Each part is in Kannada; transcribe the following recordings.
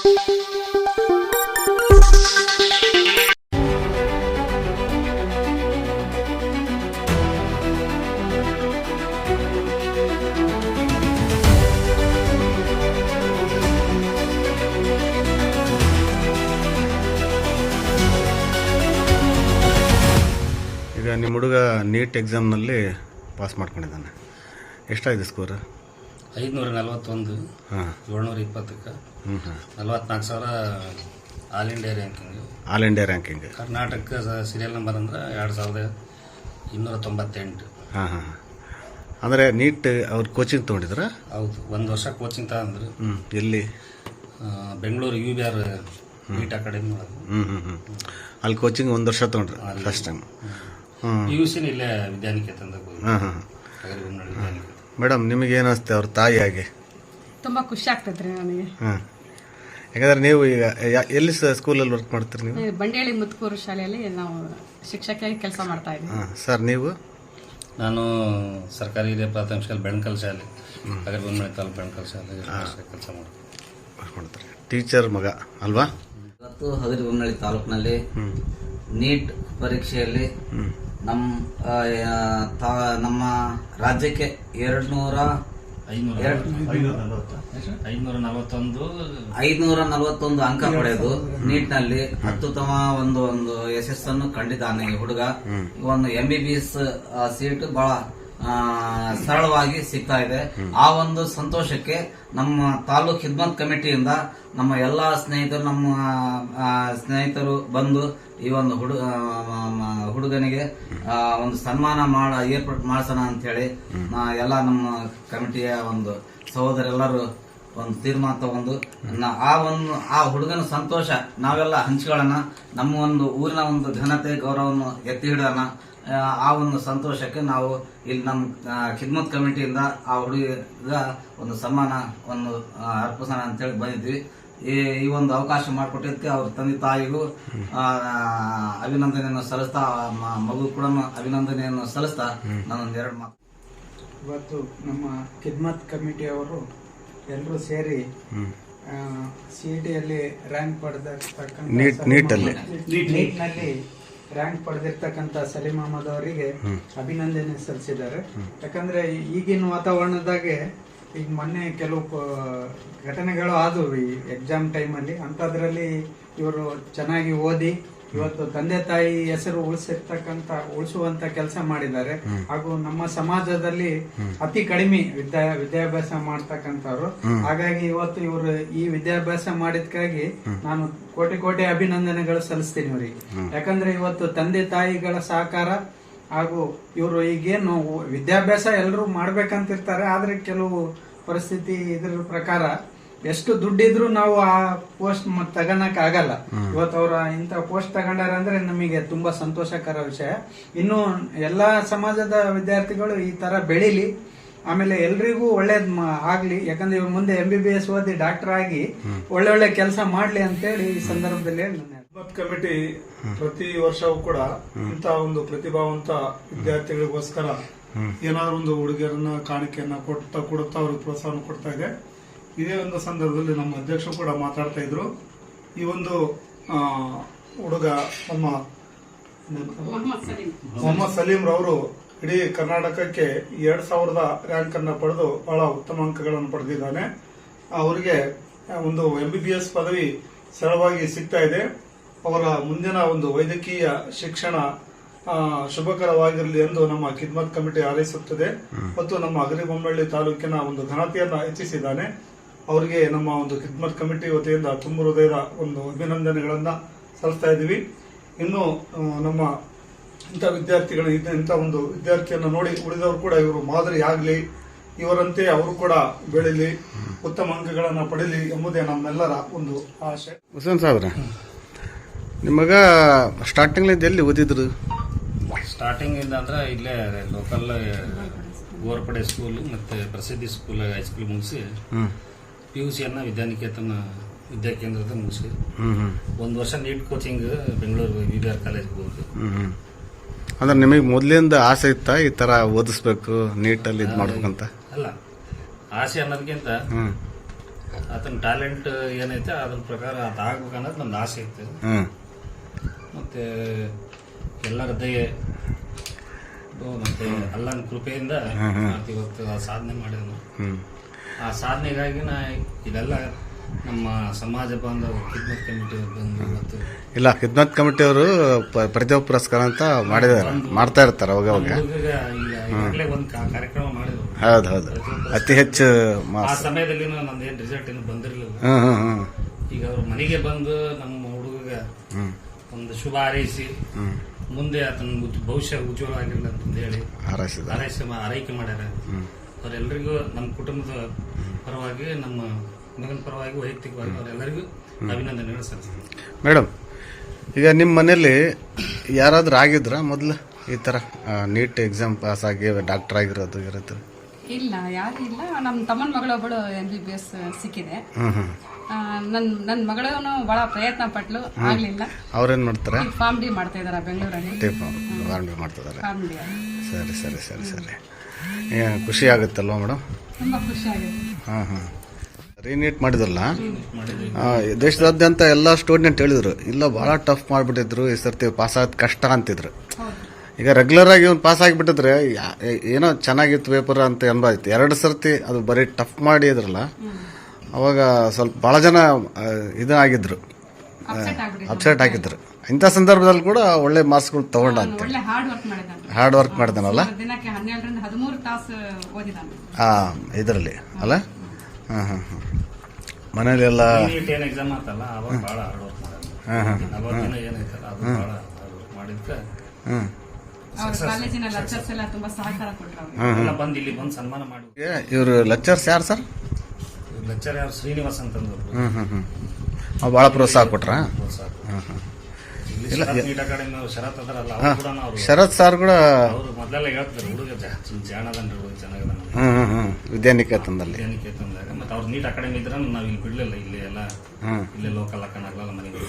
ಈಗ ನಿಮ್ಮ ಹುಡುಗ ನೀಟ್ ಎಕ್ಸಾಮ್ನಲ್ಲಿ ಪಾಸ್ ಮಾಡ್ಕೊಂಡಿದ್ದಾನೆ. ಎಷ್ಟಾಗಿದೆ ಸ್ಕೋರ್? 541. ಹಾಂ, 720ಕ್ಕೆ 44,000 all India ranking. All India ranking. Karnataka serial number ಅಂದ್ರೆ 2298. ಹಾಂ ಹಾಂ. ಅಂದರೆ ನೀಟ್ ಅವ್ರು ಕೋಚಿಂಗ್ ತೊಗೊಂಡಿದ್ರ? ಹೌದು, 1 ವರ್ಷ ಕೋಚಿಂಗ್ ತಗೊಂಡ್ರು. ಎಲ್ಲಿ? Bengaluru UBR neat academy. ಅಲ್ಲಿ ಕೋಚಿಂಗ್ 1 ವರ್ಷ ತೊಗೊಂಡ್ರು ಫಸ್ಟ್ ಟೈಮ್. PUC ಇಲ್ಲೇ ವಿದ್ಯಾನಿಕೇತನದಾಗ ಹೋಗಿ. ಹಾಂ ಹಾಂ. ಮೇಡಮ್, ನಿಮಗೇನು ಅನಿಸುತ್ತೆ ಅವ್ರ ತಾಯಿಯಾಗಿ? ತುಂಬ ಖುಷಿ ಆಗ್ತೈತೆ ರೀ ನನಗೆ. ಹಾಂ, ಯಾಕಂದ್ರೆ ನೀವು ಈಗ ಎಲ್ಲಿ ಸ್ಕೂಲಲ್ಲಿ ವರ್ಕ್ ಮಾಡ್ತೀರಿ ನೀವು? ಬಂಡೇಳಿ ಮುತ್ಕೂರು ಶಾಲೆಯಲ್ಲಿ ನಾವು ಶಿಕ್ಷಕಿಯಾಗಿ ಕೆಲಸ ಮಾಡ್ತಾ ಇದ್ದೀವಿ. ಹಾಂ ಸರ್, ನೀವು? ನಾನು ಸರ್ಕಾರಿ ಹಿರಿಯ ಪ್ರಾಥಮಿಕ ಶಾಲೆ ಬೆಣಕಲ್ ಶಾಲೆ, ಹಗರಿಬೊಮ್ಮನಹಳ್ಳಿ ತಾಲೂಕು ಬೆಣಕಲ್ ಶಾಲೆ ಕೆಲಸ ಮಾಡ್ತಾರೆ. ಟೀಚರ್ ಮಗ ಅಲ್ವಾ? ಇವತ್ತು ಹಗರಿಬೊಮ್ಮನಹಳ್ಳಿ ತಾಲೂಕಿನಲ್ಲಿ ನೀಟ್ ಪರೀಕ್ಷೆಯಲ್ಲಿ ನಮ್ಮ ರಾಜ್ಯಕ್ಕೆ 541 ಅಂಕ ಪಡೆದು ನೀಟ್ನಲ್ಲಿ ಅತ್ಯುತ್ತಮ ಒಂದು ಯಶಸ್ಸನ್ನು ಕಂಡಿದ್ದಾನೆ ಈ ಹುಡುಗ. ಒಂದು MBBS ಸೀಟ್ ಬಹಳ ಸರಳವಾಗಿ ಸಿಗ್ತಾ ಇದೆ. ಆ ಒಂದು ಸಂತೋಷಕ್ಕೆ ನಮ್ಮ ತಾಲೂಕ್ ಖಿದ್ಮತ್ ಕಮಿಟಿಯಿಂದ ನಮ್ಮ ಎಲ್ಲಾ ಸ್ನೇಹಿತರು ಬಂದು ಈ ಒಂದು ಹುಡುಗನಿಗೆ ಒಂದು ಸನ್ಮಾನ ಏರ್ಪಾಟ್ ಮಾಡಿಸೋಣ ಅಂತ ಹೇಳಿ ಎಲ್ಲ ನಮ್ಮ ಕಮಿಟಿಯ ಒಂದು ಸಹೋದರೆಲ್ಲರೂ ಒಂದು ತೀರ್ಮಾನ ತಗೊಂಡು ಆ ಹುಡುಗನ ಸಂತೋಷ ನಾವೆಲ್ಲ ಹಂಚ್ಕೊಳ್ಳೋಣ, ನಮ್ಮ ಒಂದು ಊರಿನ ಒಂದು ಘನತೆ ಗೌರವವನ್ನು ಎತ್ತಿ ಹಿಡೋಣ. ಆ ಒಂದು ಸಂತೋಷಕ್ಕೆ ನಾವು ಇಲ್ಲಿ ನಮ್ಮ ಖಿದ್ಮತ್ ಕಮಿಟಿಯಿಂದ ಆ ಹುಡುಗ ಒಂದು ಸನ್ಮಾನ ಅರ್ಪಿಸೋಣ ಅಂತೇಳಿ ಬಂದಿದ್ವಿ. ಈ ಒಂದು ಅವಕಾಶ ಮಾಡಿಕೊಟ್ಟಿದ್ದಕ್ಕೆ ಅವ್ರ ತಂದೆ ತಾಯಿಗೂ ಅಭಿನಂದನೆಯನ್ನು ಸಲ್ಲಿಸ್ತಾ, ಮಗು ಕೂಡ ಅಭಿನಂದನೆಯನ್ನು ಸಲ್ಲಿಸ್ತಾ ನಾನೊಂದು 2 ಮಾತು. ಇವತ್ತು ನಮ್ಮ ಖಿದ್ಮತ್ ಕಮಿಟಿಯವರು ಎಲ್ಲರೂ ಸೇರಿ CETಯಲ್ಲಿ ರ್ಯಾಂಕ್ ಪಡೆದಿರ್ತಕ್ಕಂಥ ನೀಟ್ನಲ್ಲಿ ರ್ಯಾಂಕ್ ಪಡೆದಿರ್ತಕ್ಕಂಥ ಸಲೀಂ ಅಹಮದ್ ಅವರಿಗೆ ಅಭಿನಂದನೆ ಸಲ್ಲಿಸಿದ್ದಾರೆ. ಯಾಕಂದ್ರೆ ಈಗಿನ ವಾತಾವರಣದಾಗೆ ಈಗ ಮೊನ್ನೆ ಕೆಲವು ಘಟನೆಗಳು ಆದವು ಈ ಎಕ್ಸಾಮ್ ಟೈಮಲ್ಲಿ. ಅಂಥದ್ರಲ್ಲಿ ಇವರು ಚೆನ್ನಾಗಿ ಓದಿ ಇವತ್ತು ತಂದೆ ತಾಯಿ ಹೆಸರು ಉಳಿಸುವಂತ ಕೆಲಸ ಮಾಡಿದ್ದಾರೆ. ಹಾಗೂ ನಮ್ಮ ಸಮಾಜದಲ್ಲಿ ಅತಿ ಕಡಿಮೆ ವಿದ್ಯಾಭ್ಯಾಸ ಮಾಡ್ತಕ್ಕಂಥವ್ರು. ಹಾಗಾಗಿ ಇವತ್ತು ಇವರು ಈ ವಿದ್ಯಾಭ್ಯಾಸ ಮಾಡಿದ್ಕಾಗಿ ನಾನು ಕೋಟಿ ಅಭಿನಂದನೆಗಳು ಸಲ್ಲಿಸ್ತೀನಿ ಇವರಿಗೆ. ಯಾಕಂದ್ರೆ ಇವತ್ತು ತಂದೆ ತಾಯಿಗಳ ಸಹಕಾರ ಹಾಗೂ ಇವರು ಈಗೇನು ವಿದ್ಯಾಭ್ಯಾಸ ಎಲ್ಲರೂ ಮಾಡ್ಬೇಕಂತಿರ್ತಾರೆ, ಆದ್ರೆ ಕೆಲವು ಪರಿಸ್ಥಿತಿ ಇದ್ರ ಪ್ರಕಾರ ಎಷ್ಟು ದುಡ್ಡಿದ್ರು ನಾವು ಆ ಪೋಸ್ಟ್ ತಗೊಳಕ್ ಆಗಲ್ಲ. ಇವತ್ತು ಅವ್ರ ಇಂಥ ಪೋಸ್ಟ್ ತಗೊಂಡಾರ ಅಂದ್ರೆ ನಮಗೆ ತುಂಬಾ ಸಂತೋಷಕರ ವಿಷಯ. ಇನ್ನು ಎಲ್ಲಾ ಸಮಾಜದ ವಿದ್ಯಾರ್ಥಿಗಳು ಈ ತರ ಬೆಳಿಲಿ, ಆಮೇಲೆ ಎಲ್ರಿಗೂ ಒಳ್ಳೇದ್ ಆಗ್ಲಿ. ಯಾಕಂದ್ರೆ ಇವ್ರ ಮುಂದೆ MBBS ಓದಿ ಡಾಕ್ಟರ್ ಆಗಿ ಒಳ್ಳೆ ಕೆಲಸ ಮಾಡ್ಲಿ ಅಂತೇಳಿ ಈ ಸಂದರ್ಭದಲ್ಲಿ ಖಿದ್ಮತ್ ಕಮಿಟಿ ಪ್ರತಿ ವರ್ಷವೂ ಕೂಡ ಇಂತ ಒಂದು ಪ್ರತಿಭಾವಂತ ವಿದ್ಯಾರ್ಥಿಗಳಿಗೋಸ್ಕರ ಏನಾದ್ರೂ ಒಂದು ಹುಡುಗಿಯರನ್ನ ಕಾಣಿಕೆಯನ್ನ ಕೊಡುತ್ತಾ ಅವ್ರಿಗೆ ಪ್ರೋತ್ಸಾಹ ಕೊಡ್ತಾ ಇದೆ. ಇದೇ ಒಂದು ಸಂದರ್ಭದಲ್ಲಿ ನಮ್ಮ ಅಧ್ಯಕ್ಷರು ಕೂಡ ಮಾತಾಡ್ತಾ ಇದ್ರು. ಈ ಒಂದು ಹುಡುಗ ಮೊಹಮ್ಮದ್ ಸಲೀಂ ರವರು ಇಡೀ ಕರ್ನಾಟಕಕ್ಕೆ 2000 ರ್ಯಾಂಕ್ ಅನ್ನ ಪಡೆದು ಬಹಳ ಉತ್ತಮ ಅಂಕಗಳನ್ನು ಪಡೆದಿದ್ದಾನೆ. ಅವರಿಗೆ ಒಂದು MBBS ಪದವಿ ಸರಳವಾಗಿ ಸಿಗ್ತಾ ಇದೆ. ಅವರ ಮುಂದಿನ ಒಂದು ವೈದ್ಯಕೀಯ ಶಿಕ್ಷಣ ಶುಭಕರವಾಗಿರಲಿ ಎಂದು ನಮ್ಮ ಖಿದ್ಮತ್ ಕಮಿಟಿ ಹಾರೈಸುತ್ತದೆ ಮತ್ತು ನಮ್ಮ ಹಗರಿಬೊಮ್ಮನಹಳ್ಳಿ ತಾಲೂಕಿನ ಒಂದು ಘನತೆಯನ್ನ ಹೆಚ್ಚಿಸಿದ್ದಾನೆ. ಅವರಿಗೆ ನಮ್ಮ ಒಂದು ಖಿದ್ಮತ್ ಕಮಿಟಿ ವತಿಯಿಂದ ತುಂಬ ಹೃದಯದ ಒಂದು ಅಭಿನಂದನೆಗಳನ್ನ ಸಲ್ಲಿಸ್ತಾ ಇದ್ದೀವಿ. ಇನ್ನು ನಮ್ಮ ಇಂಥ ವಿದ್ಯಾರ್ಥಿಗಳು ಇಂಥ ಒಂದು ವಿದ್ಯಾರ್ಥಿಯನ್ನು ನೋಡಿ ಉಳಿದವರು ಕೂಡ ಇವರು ಮಾದರಿ ಆಗಲಿ, ಇವರಂತೆ ಅವರು ಕೂಡ ಬೆಳೀಲಿ, ಉತ್ತಮ ಅಂಕಗಳನ್ನು ಪಡೀಲಿ ಎಂಬುದೇ ನಮ್ಮೆಲ್ಲರ ಒಂದು ಆಶೆ. ಹುಸೇನ್ ಸಾಹೇಬ್ರ, ನಿಮಗ ಸ್ಟಾರ್ಟಿಂಗ್ ಎಲ್ಲಿ ಓದಿದ್ರು? ಸ್ಟಾರ್ಟಿಂಗ್ ಇಂದ ಅಂದ್ರೆ ಇಲ್ಲೇ ಲೋಕಲ್ ಗೋರ್ಪಡೆ ಸ್ಕೂಲ್ ಮತ್ತೆ ಪ್ರಸಿದ್ಧಿ ಸ್ಕೂಲ್ ಹೈಸ್ಕೂಲ್ ಮುಗಿಸಿ PUCಯನ್ನ ವಿದ್ಯಾನಿಕೇತನ ವಿದ್ಯಾಕೇಂದ್ರದ ಮುಗಿಸಿ 1 ವರ್ಷ ನೀಟ್ ಕೋಚಿಂಗ್ ಬೆಂಗಳೂರು UBR ಕಾಲೇಜ್ಗೆ ಹೋಗಿ. ಅಂದ್ರೆ ನಿಮಗೆ ಮೊದಲಿಂದ ಆಸೆ ಇತ್ತಾ ಈ ತರ ಓದಿಸ್ಬೇಕು ನೀಟಲ್ಲಿ ಇದು ಮಾಡ್ಬೇಕಂತ? ಅಲ್ಲ, ಆಸೆ ಅನ್ನೋದಕ್ಕಿಂತ ಆತನ ಟ್ಯಾಲೆಂಟ್ ಏನೈತೆ ಅದ್ರ ಪ್ರಕಾರ ಆತ ಆಗ್ಬೇಕನ್ನೋದು ನನ್ನ ಆಸೆ ಐತೆ. ಹ್ಞೂ ಮತ್ತೆ ಎಲ್ಲರ ದಯೆ ಮತ್ತೆ ಅಲ್ಲನ ಕೃಪೆಯಿಂದ ಆತ ಇವತ್ತು ಆ ಸಾಧನೆ ಮಾಡಿದನು. ಹ್ಞೂ ಆ ಸಾಧನೆಗಾಗಿ ನಾ ಇದೆಲ್ಲ ನಮ್ಮ ಸಮಾಜ ಬಾಂಧವ ಖಿದ್ಮತ್ ಕಮಿಟಿ ಬಂದು ಇವತ್ತು ಇಲ್ಲ, ಖಿದ್ಮತ್ ಕಮಿಟಿಯವರು ಪ್ರತಿಭಾ ಪುರಸ್ಕಾರ ಅಂತ ಮಾಡ್ತಾ ಇರ್ತಾರೆ ಅವಾಗ ಅವಾಗ. ಈಗಾಗಲೇ ಒಂದು ಕಾರ್ಯಕ್ರಮ ಮಾಡಿದ್ರು. ಹೌದು ಹೌದು, ಅತಿ ಹೆಚ್ಚು ಆ ಸಮಯದಲ್ಲಿ ನಂದೇನು ರಿಸಲ್ಟ್ ಏನು ಬಂದಿರಲಿಲ್ಲ. ಹ್ಞೂ ಹ್ಞೂ ಹ್ಞೂ ಈಗ ಅವ್ರ ಮನೆಗೆ ಬಂದು ನಮ್ಮ ಹುಡುಗ ಒಂದು ಶುಭ ಹಾರೈಸಿ ಮುಂದೆ ಆತನ ಭವಿಷ್ಯ ಉಜ್ವಲವಾಗಿರಲಿ ಅಂತಂದು ಹೇಳಿ ಆರೈಕೆ ಮಾಡ್ಯಾರ. ಅವರೆಲ್ಲರಿಗೂ ನಮ್ಮ ಕುಟುಂಬದ ಪರವಾಗಿ, ನಮ್ಮ ಮಗನ ಪರವಾಗಿ, ವೈಯಕ್ತಿಕವಾಗಿ ಅವರೆಲ್ಲರಿಗೂ ಅಭಿನಂದನೆಗಳು ಸಲ್ಲಿಸ್ತೀನಿ. ಮೇಡಮ್, ಈಗ ನಿಮ್ಮ ಮನೇಲಿ ಯಾರಾದ್ರೂ ಆಗಿದ್ರ ಮೊದಲು ಈ ಥರ ನೀಟ್ ಎಕ್ಸಾಮ್ ಪಾಸ್ ಆಗಿ ಡಾಕ್ಟರ್ ಆಗಿರೋದು ಇರುತ್ತೆ? ಇಲ್ಲ, ಯಾರು ಇಲ್ಲ. ನಮ್ಮ ತಮ್ಮನ ಮಗಳೊಬ್ಬಳು MBBS ಸಿಕ್ಕಿದೆ. ಹ್ಞೂ ನನ್ನ ಮಗಳೂ ಬಹಳ ಪ್ರಯತ್ನ ಪಟ್ಲು, ಆಗ್ಲಿಲ್ಲ. ಅವ್ರೇನು ಮಾಡ್ತಾರೆ? ಫಾರ್ಮ್ ಡಿ ಮಾಡ್ತಾ ಇದಾರೆ ಬೆಂಗಳೂರಲ್ಲಿ. ಫಾರ್ಮ್ ಡಿ ಮಾಡ್ತಿದ್ದಾರೆ. ಫಾರ್ಮ್ ಡಿ ಸರಿ ಸರಿ ಸರಿ ಸರಿ. ಖುಷಿ ಆಗುತ್ತಲ್ವ ಮೇಡಮ್? ತುಂಬಾ ಖುಷಿ ಆಗಿದೆ. ಹಾಂ ಹಾಂ. ರೀನೀಟ್ ಮಾಡಿದ್ರಲ್ಲ, ದೇಶದಾದ್ಯಂತ ಎಲ್ಲ ಸ್ಟೂಡೆಂಟ್ ಹೇಳಿದ್ರು ಇಲ್ಲ ಭಾಳ ಟಫ್ ಮಾಡಿಬಿಟ್ಟಿದ್ರು, ಈ ಸರ್ತಿ ಪಾಸ್ ಆಗೋದು ಕಷ್ಟ ಅಂತಿದ್ರು. ಈಗ ರೆಗ್ಯುಲರ್ ಆಗಿ ಒಂದು ಪಾಸ್ ಆಗಿಬಿಟ್ಟಿದ್ರೆ ಏನೋ ಚೆನ್ನಾಗಿತ್ತು ಪೇಪರ್ ಅಂತ ಅನ್ಬಾಯ್ತು. 2 ಸರ್ತಿ ಅದು ಬರೀ ಟಫ್ ಮಾಡಿದ್ರಲ್ಲ, ಅವಾಗ ಸ್ವಲ್ಪ ಭಾಳ ಜನ ಇದಾಗಿದ್ರು, ಅಪ್ಸೆಟ್ ಆಗಿದ್ರು. ಇಂಥ ಸಂದರ್ಭದಲ್ಲಿ ಕೂಡ ಒಳ್ಳೆ ಮಾರ್ಕ್ಸ್ಗಳು ತಗೊಂಡ ಅಂತ ಒಳ್ಳೆ ಹಾರ್ಡ್ ವರ್ಕ್ ಮಾಡಿದಾನಲ್ಲ, ದಿನಕ್ಕೆ 12 ರಿಂದ 13 ತಾಸು ಓದಿದಾನೆ ಇದರಲ್ಲಿ ಅಲ್ಲ. ಹಾಂ ಹಾಂ ಹಾಂ. ಮನೇಲಿ ಎಲ್ಲ ಏನ್ ಎಕ್ಸಾಮ್ ಆತಲ್ಲ ಅವಾಗ ಭಾಳ ಹಾರ್ಡ್ ವರ್ಕ್ ಮಾಡೋದು. ಅವಾಗಿನ ಏನೈತಲ್ಲ ಅದು ಭಾಳ ಹಾರ್ಡ್ ವರ್ಕ್ ಮಾಡಿದ್ರೆ ಅವ್ರ ಕಾಲೇಜಿನ ಲೆಕ್ಚರ್ಸ್ ಎಲ್ಲ ತುಂಬಾ ಸಹಕಾರ ಕೊಟ್ಟರು. ಎಲ್ಲ ಬಂದು ಇಲ್ಲಿ ಬಂದು ಸನ್ಮಾನ ಮಾಡಿ. ಇವರು ಲೆಕ್ಚರ್ಸ್ ಯಾರು ಸರ್? ಲೆಕ್ಚರ್ ಯಾರು? ಶ್ರೀನಿವಾಸ್ ಅಂತಂದ್ರು. ಅವ್ರು ಭಾಳ ಪ್ರೋತ್ಸಾಹ ಕೊಟ್ರಾ? ನೀಟ್ ಅಕಾಡೆಮಿ ಶರತ್ ಅದರಲ್ಲ, ಅವ್ರು ಕೂಡ ಶರತ್ ಸರ್ ಕೂಡ ಅವರು ಮೊದಲೆಲ್ಲ ಹೇಳ್ತಾರೆ ಹುಡುಗ ಜಾಣದನ್ರಿ, ಹುಡುಗ ಚೆನ್ನಾಗದ ವಿದ್ಯಾನಿಕೇತನದಲ್ಲಿ. ವಿದ್ಯಾನಿಕೇತನದಾಗ ಮತ್ತೆ ಅವ್ರು ನೀಟ್ ಅಕಾಡೆಮಿ ಇದ್ರೆ ನಾವು ಇಲ್ಲಿ ಬಿಡ್ಲಿಲ್ಲ, ಇಲ್ಲಿ ಎಲ್ಲ ಇಲ್ಲೇ ಲೋಕಲ್ ಹಾಕೋಣಾಗಲ್ಲ ಮನೆಗೆ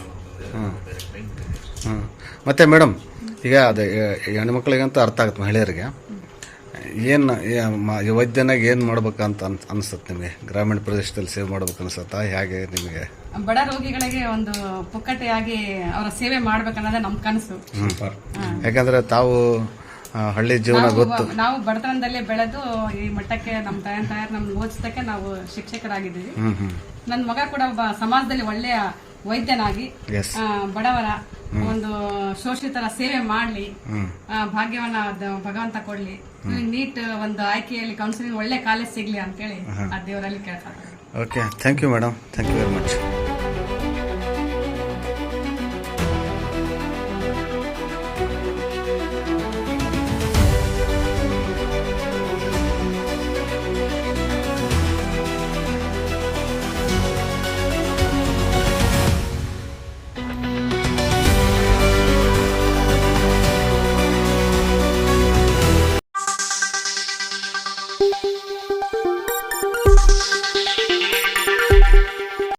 ಬೇರೆ ಕಡೆ ಬಿಟ್ಟಿದ್ದೀವಿ. ಮತ್ತೆ ಮೇಡಮ್, ಈಗ ಅದು ಹೆಣ್ಮಕ್ಳಿಗಂತೂ ಅರ್ಥ ಆಗುತ್ತೆ, ಮಹಿಳೆಯರಿಗೆ ಏನು ವೈದ್ಯನಾಗ ಏನು ಮಾಡ್ಬೇಕಂತ ಅನ್ಸುತ್ತೆ ನಿಮಗೆ? ಗ್ರಾಮೀಣ ಪ್ರದೇಶದಲ್ಲಿ ಸೇವೆ ಮಾಡ್ಬೇಕು ಅನ್ಸುತ್ತಾ? ಹೇಗೆ ನಿಮಗೆ? ಬಡ ರೋಗಿಗಳಿಗೆ ಒಂದು ಪುಕ್ಕಟೆಯಾಗಿ ಅವರ ಸೇವೆ ಮಾಡ್ಬೇಕನ್ನೋದೇ ನಮ್ಮ ಕನಸು. ಯಾಕಂದ್ರೆ ತಾವು ಹಳ್ಳಿ ಜೀವನ ಗೊತ್ತು. ನಾವು ಬಡತನದಲ್ಲೇ ಬೆಳೆದು ಈ ಮಟ್ಟಕ್ಕೆ ನಮ್ಮ ತಾಯರ್ ನಮ್ಗೆ ಓದಿಸಕ್ಕೆ ನಾವು ಶಿಕ್ಷಕರಾಗಿದ್ದೀವಿ. ನನ್ನ ಮಗ ಕೂಡ ಒಬ್ಬ ಸಮಾಜದಲ್ಲಿ ಒಳ್ಳೆಯ ವೈದ್ಯನಾಗಿ ಬಡವರ ಒಂದು ಶೋಷಿತರ ಸೇವೆ ಮಾಡ್ಲಿ, ಭಾಗ್ಯವನ್ನ ಭಗವಂತ ಕೊಡ್ಲಿ, ನೀಟ್ ಒಂದು ಆಯ್ಕೆಯಲ್ಲಿ ಕೌನ್ಸಿಲಿಂಗ್ ಒಳ್ಳೆ ಕಾಲೇಜ್ ಸಿಗ್ಲಿ ಅಂತೇಳಿ ಆ ದೇವರಲ್ಲಿ ಕೇಳ್ತಾರೆ. Okay, thank you madam, thank you very much.